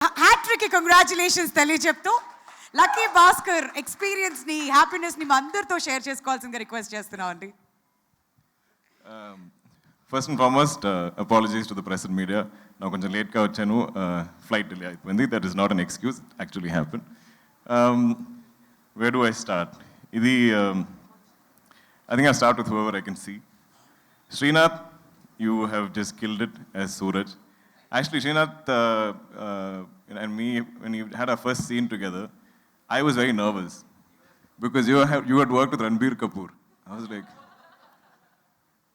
Hat trick congratulations తెలియజెప్తూ lucky Bhaskar experience ని happiness ని మా అందరితో షేర్ చేసుకోవాల్సిందిగా రిక్వెస్ట్ చేస్తున్నాం అండి. First and foremost apologies to the press and media. నాకు కొంచెం లేట్గా వచ్చాను, ఫ్లైట్ డిలే అయిపోయింది. That is not an excuse, actually happen. Where do I start? ఇది I think I'll start with whoever I can see. Srinath, you have just killed it as Suraj. Actually, Srinath and me, when we had our first scene together, I was very nervous because you had worked with Ranbir Kapoor. I was like,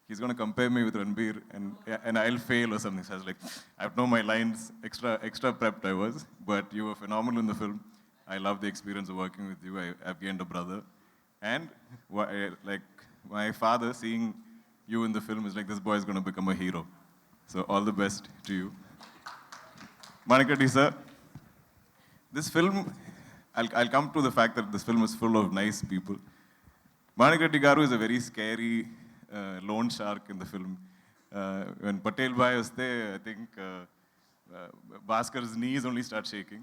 he's going to compare me with Ranbir and I'll fail or something. So I was like, I have to know my lines, extra prepped I was, but you were phenomenal in the film. I love the experience of working with you. I've gained a brother. And like my father seeing you in the film is like, this boy is going to become a hero. So all the best to you. Manikreddy sir, this film, I'll come to the fact that this film is full of nice people. Manikreddy garu is a very scary lone shark in the film. When Patel bhai was there, I think Bhaskar's knees only start shaking.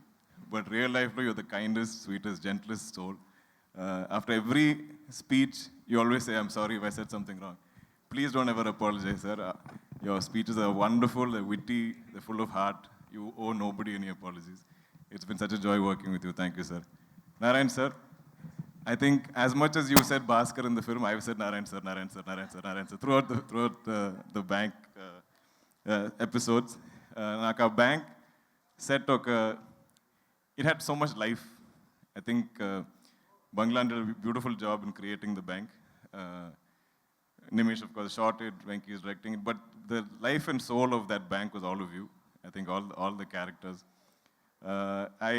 But real life, you're the kindest, sweetest, gentlest soul. After every speech, you always say, I'm sorry if I said something wrong. Please don't ever apologize, sir. Your speeches are wonderful, they're witty, they're full of heart. You owe nobody any apologies. It's been such a joy working with you. Thank you, sir. Narayan, sir, I think as much as you said Bhaskar in the film, I've said Narayan, sir, Narayan, sir, Narayan, sir, Narayan, sir, throughout the bank episodes. Naka bank set it had so much life. I think Bangla did a beautiful job in creating the bank. Nimish, of course, shot it, Venki is directing it, but the life and soul of that bank was all of you. I think all the characters. I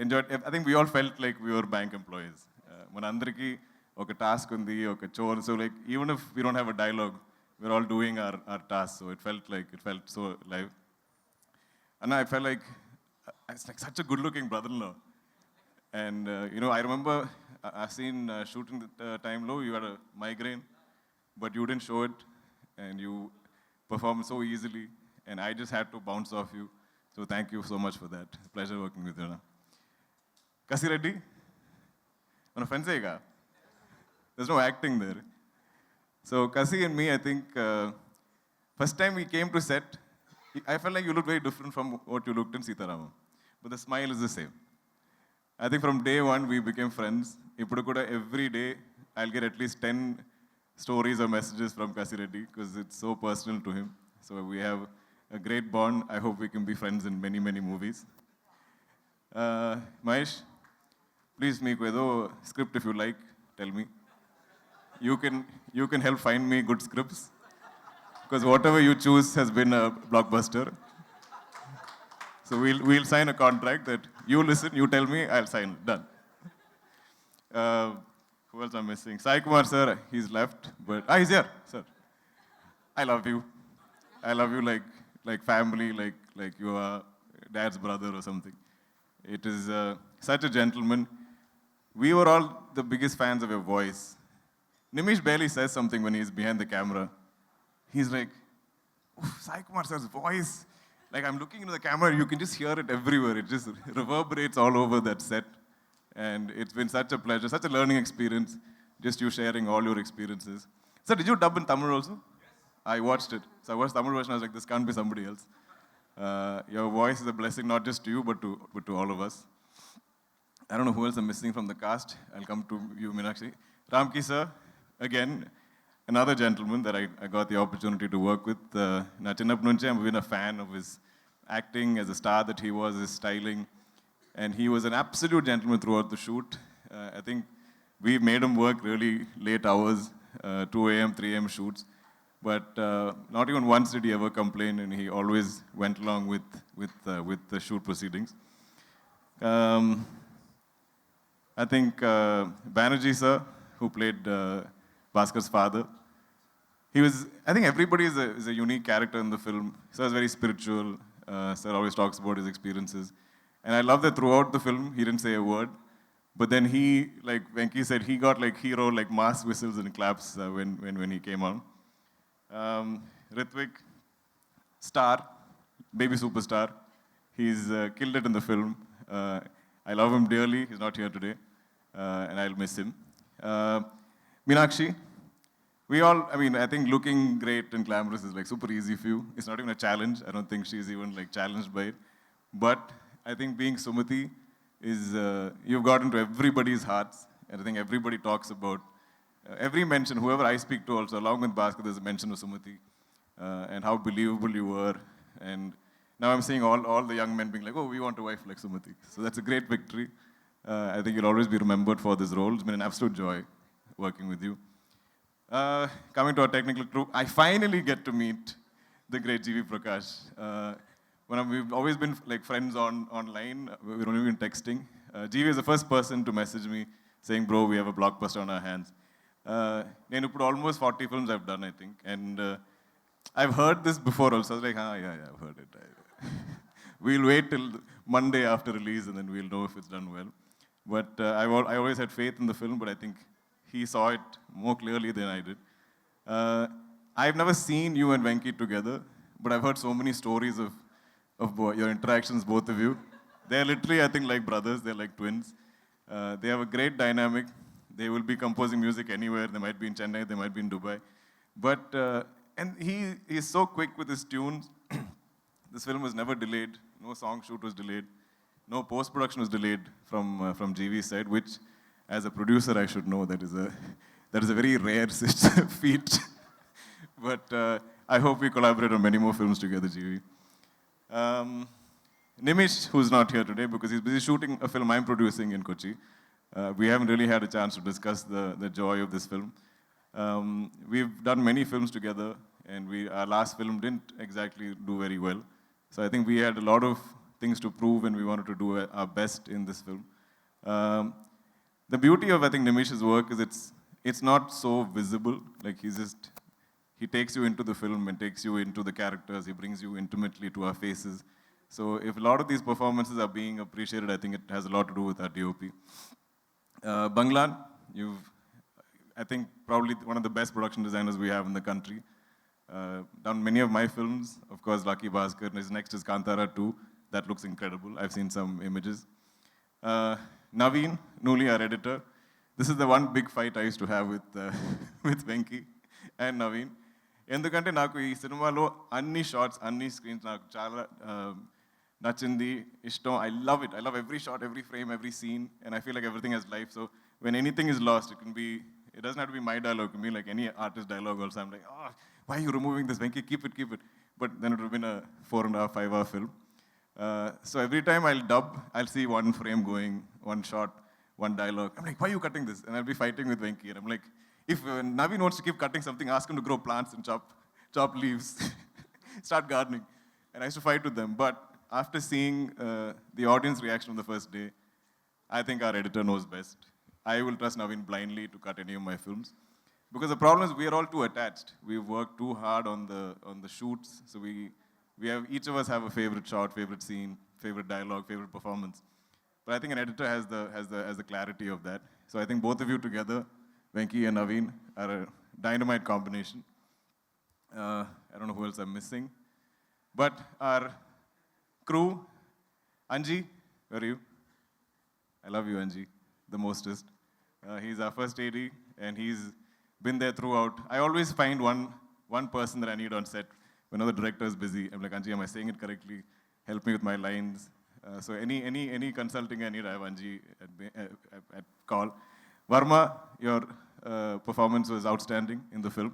enjoyed, I think we all felt like we were bank employees. Manandriki, oka task undi, oka chore, so like even if we don't have a dialogue, we're all doing our tasks, so it felt so live. And I felt like, it's like such a good-looking brother-in-law. And, I remember I've seen shooting the time low, you had a migraine, but you didn't show it, and you performed so easily, and I just had to bounce off you. So thank you so much for that. It's a pleasure working with you. Kasi Reddy, on a friend, there's no acting there. So Kasi and me, I think, first time we came to set, I felt like you looked very different from what you looked in Sitaram. But the smile is the same. I think from day one, we became friends. Every day, I'll get at least 10 stories or messages from Kasi Reddy because it's so personal to him. So we have a great bond. I hope we can be friends in many, many movies. Mahesh, please make a script if you like. Tell me. You can help find me good scripts because whatever you choose has been a blockbuster. So we'll sign a contract that you listen, you tell me, I'll sign. Done. Who else I'm missing? Sai Kumar sir, he's left, but he's here, sir. I love you. I love you like family, like you are dad's brother or something. It is such a gentleman. We were all the biggest fans of your voice. Nimish barely says something when he's behind the camera. He's like, Sai Kumar sir's voice. Like I'm looking into the camera, you can just hear it everywhere. It just reverberates all over that set. And it's been such a pleasure, such a learning experience, just you sharing all your experiences. Sir, did you dub in Tamil also? Yes. I watched it. So I watched Tamil version, I was like, this can't be somebody else. Your voice is a blessing, not just to you, but to all of us. I don't know who else I'm missing from the cast. I'll come to you, Meenakshi. Ramki sir, again, another gentleman that I got the opportunity to work with. Na chinnappu nunchi I've been a fan of his acting, as a star that he was, his styling. And he was an absolute gentleman throughout the shoot. I think we made him work really late hours, 2 a.m., 3 a.m. shoots. But not even once did he ever complain, and he always went along with the shoot proceedings. I think Banerjee sir, who played Bhaskar's father, I think everybody is a unique character in the film. Sir is very spiritual. Sir always talks about his experiences. And I love that throughout the film, he didn't say a word. But then he, like Venki said, he got like hero, like mass whistles and claps when he came on. Ritvik, star, baby superstar. He's killed it in the film. I love him dearly. He's not here today, and I'll miss him. Meenakshi, I think looking great and glamorous is like super easy for you. It's not even a challenge. I don't think she's even like challenged by it. But I think being Sumati is, you've got into everybody's hearts. And I think everybody talks about, every mention, whoever I speak to also, along with Baskhar, there's a mention of Sumati and how believable you were. And now I'm seeing all the young men being like, oh, we want a wife like Sumati. So that's a great victory. I think you'll always be remembered for this role. It's been an absolute joy working with you. Coming to our technical crew, I finally get to meet the great GV Prakash. We've always been like friends online. We've only been texting. GV is the first person to message me saying, bro, we have a blockbuster on our hands. I put almost 40 films I've done, I think. And I've heard this before also. I was like, yeah, I've heard it. We'll wait till Monday after release and then we'll know if it's done well. But I always had faith in the film, but I think he saw it more clearly than I did. I've never seen you and Venki together, but I've heard so many stories of your interactions, both of you. They're literally, I think, like brothers. They're like twins. They have a great dynamic. They will be composing music anywhere. They might be in Chennai. They might be in Dubai. But, and he is so quick with his tunes. This film was never delayed. No song shoot was delayed. No post-production was delayed from GV's side, which, as a producer, I should know that is a very rare feat. But I hope we collaborate on many more films together, GV. Nimish, who's not here today because he's busy shooting a film I'm producing in Kochi. We haven't really had a chance to discuss the joy of this film. We've done many films together, and our last film didn't exactly do very well. So I think we had a lot of things to prove, and we wanted to do our best in this film. The beauty of, I think, Nimish's work is it's not so visible. Like he takes you into the film and takes you into the characters. He brings you intimately to our faces. So if a lot of these performances are being appreciated, I think it has a lot to do with our DOP. Banglan, I think, probably one of the best production designers we have in the country. Done many of my films. Of course, Lucky Baskhar. His next is Kantara 2. That looks incredible. I've seen some images. Naveen, Nuli, our editor. This is the one big fight I used to have with Venki and Naveen. ఎందుకంటే నాకు ఈ సినిమాలో అన్ని shorts అన్ని screens నాకు చాలా నచ్చింది ఇష్టం. I love it. I love every shot, every frame, every scene, and I feel like everything has life. So when anything is lost, it doesn't have to be my dialogue. It can be like any artist dialogue also. I'm like, why are you removing this, Venki? Keep it. But then it would have been a 4.5, 5-hour film. So every time I'll dub, I'll see one frame going, one shot, one dialogue. I'm like, why are you cutting this? And I'll be fighting with Venki. And I'm like, if Naveen wants to keep cutting something, ask him to grow plants and chop leaves, start gardening. And I used to fight with them. But after seeing the audience reaction on the first day, I think our editor knows best. I will trust Naveen blindly to cut any of my films. Because the problem is we are all too attached. We've worked too hard on the shoots. So each of us have a favorite shot, favorite scene, favorite dialogue, favorite performance. But I think an editor has the clarity of that. So I think both of you together, Venki and Naveen, are a dynamite combination. I don't know who else I'm missing. But our crew, Anji, where are you? I love you, Anji, the mostest. He's our first AD, and he's been there throughout. I always find one person that I need on set whenever the director is busy. I'm like, Anji, am I saying it correctly? Help me with my lines. So any consulting I need, I have Anji at call. Varma, your performance was outstanding in the film.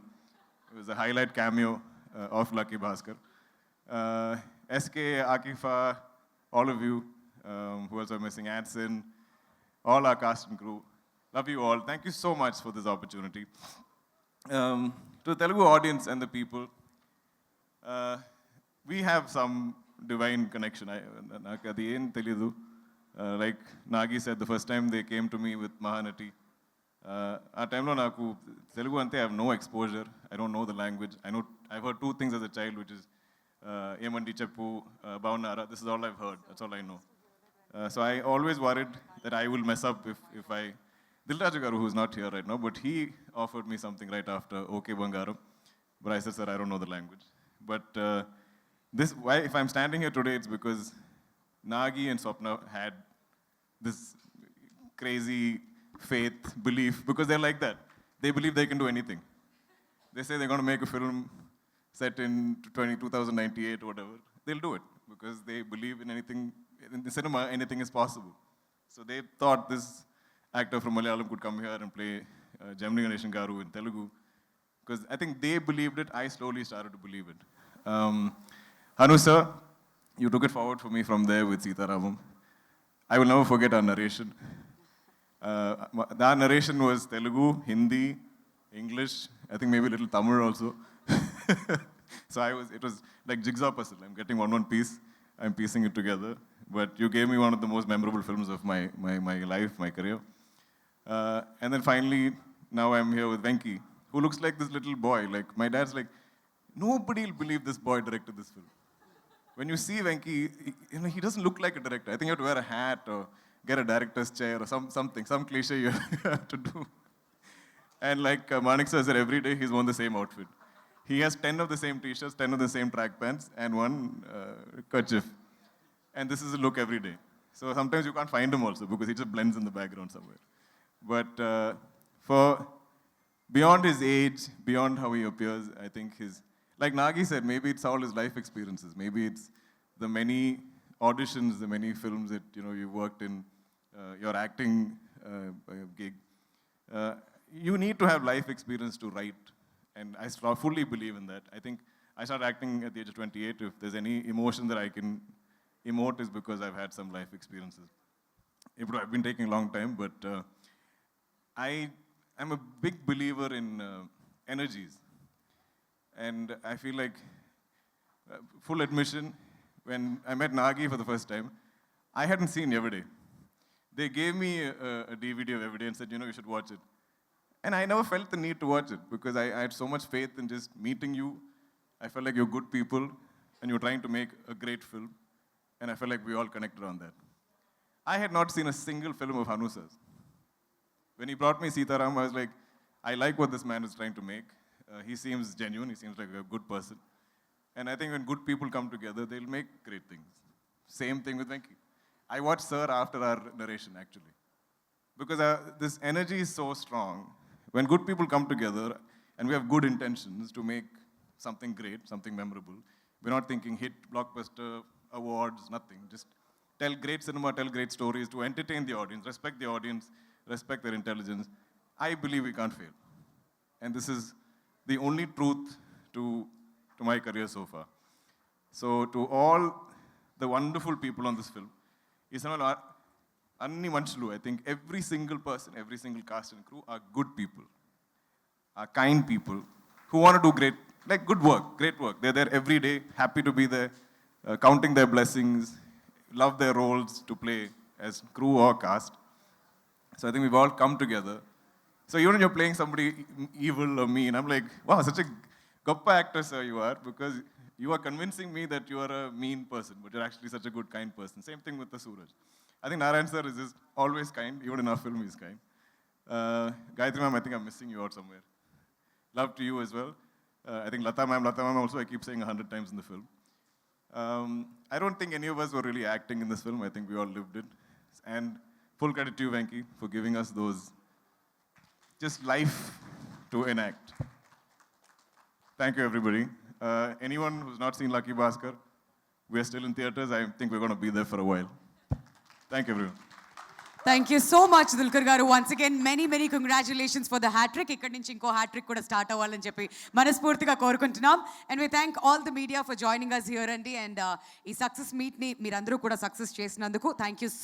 It was a highlight cameo of Lucky Baskhar. SK, Akifa, all of you, who else am I missing? Adson, all our cast and crew. Love you all. Thank you so much for this opportunity. To the Telugu audience and the people, we have some divine connection. Like Nagi said, the first time they came to me with Mahanati, at time lo naku Telugu ante I have no exposure. I don't know the language. I've heard two things as a child, which is Emandi Cheppu, Baunara. This is all I've heard. That's all I know. So I always worried that I will mess up if I... Dilraju Garu, who's not here right now, but he offered me something right after OK Bangaram. But I said, sir, I don't know the language. But if I'm standing here today, it's because Nagi and Swapna had this crazy faith, belief, because they're like that. They believe they can do anything. They say they're going to make a film set in 2098 or whatever. They'll do it because they believe in anything. In the cinema, anything is possible. So they thought this actor from Malayalam could come here and play Gemini Ganeshan Garu in Telugu. Because I think they believed it, I slowly started to believe it. Hanu sir, you took it forward for me from there with Sita Ramam. I will never forget our narration. That narration was Telugu, Hindi, English, I think maybe a little Tamil also. So it was like jigsaw puzzle. I'm getting one piece, I'm piecing it together. But you gave me one of the most memorable films of my life, my career. And then finally, now I'm here with Venki, who looks like this little boy. Like, my dad's like, nobody will believe this boy directed this film. When you see Venki, he doesn't look like a director. I think you have to wear a hat or get a director's chair or something, some cliche you have to do. And like Manik sir said, every day he's worn the same outfit. He has 10 of the same t-shirts, 10 of the same track pants, and one kerchief. And this is a look every day. So sometimes you can't find him also because he just blends in the background somewhere. But for beyond his age, beyond how he appears, I think like Nagi said, maybe it's all his life experiences. Maybe it's the many auditions, the many films that you worked in, your acting gig. You need to have life experience to write, and I fully believe in that. I think I started acting at the age of 28. If there's any emotion that I can emote, is because I've had some life experiences. I've been taking a long time, but I'm a big believer in energies. And I feel like, full admission, when I met Nagi for the first time, I hadn't seen Everyday. They gave me a DVD of Everyday and said, you should watch it. And I never felt the need to watch it because I had so much faith in just meeting you. I felt like you're good people and you're trying to make a great film. And I felt like we all connected on that. I had not seen a single film of Hanu sir's. When he brought me Sita Ram, I was like, I like what this man is trying to make. He seems genuine, he seems like a good person. And I think when good people come together, they'll make great things. Same thing with Venki. I watched Sir after our narration, actually. Because this energy is so strong. When good people come together and we have good intentions to make something great, something memorable, we're not thinking hit, blockbuster, awards, nothing. Just tell great cinema, tell great stories to entertain the audience, respect their intelligence. I believe we can't fail. And this is the only truth to my career so far. So to all the wonderful people on this film, Anni Manchulu, I think every single person, every single cast and crew are good people, are kind people who want to do good work, great work. They're there every day, happy to be there, counting their blessings, love their roles to play as crew or cast. So I think we've all come together. So even when you're playing somebody evil or mean, I'm like, wow, such a goppa actor, sir, you are, because you are convincing me that you are a mean person, but you're actually such a good, kind person. Same thing with the Suraj. I think Narayan sir is just always kind, even in our film he's kind. Gayatri ma'am, I think I'm missing you out somewhere. Love to you as well. I think Lata ma'am also, I keep saying 100 times in the film. I don't think any of us were really acting in this film. I think we all lived it. And full credit to you, Venki, for giving us those just life to enact. Thank you, everybody. Anyone who's not seen Lucky Baskhar, we're still in theaters. I think we're going to be there for a while. Thank you, everyone. Thank you so much, Dulquer garu. Once again, many congratulations for the hat-trick. Ikkadi nunchi inko hat-trick kuda start avvalani cheppi manaspurtiga korukuntunnam. And we thank all the media for joining us here and ee success meet ni meerandaru kuda success chesinanduku. Thank you so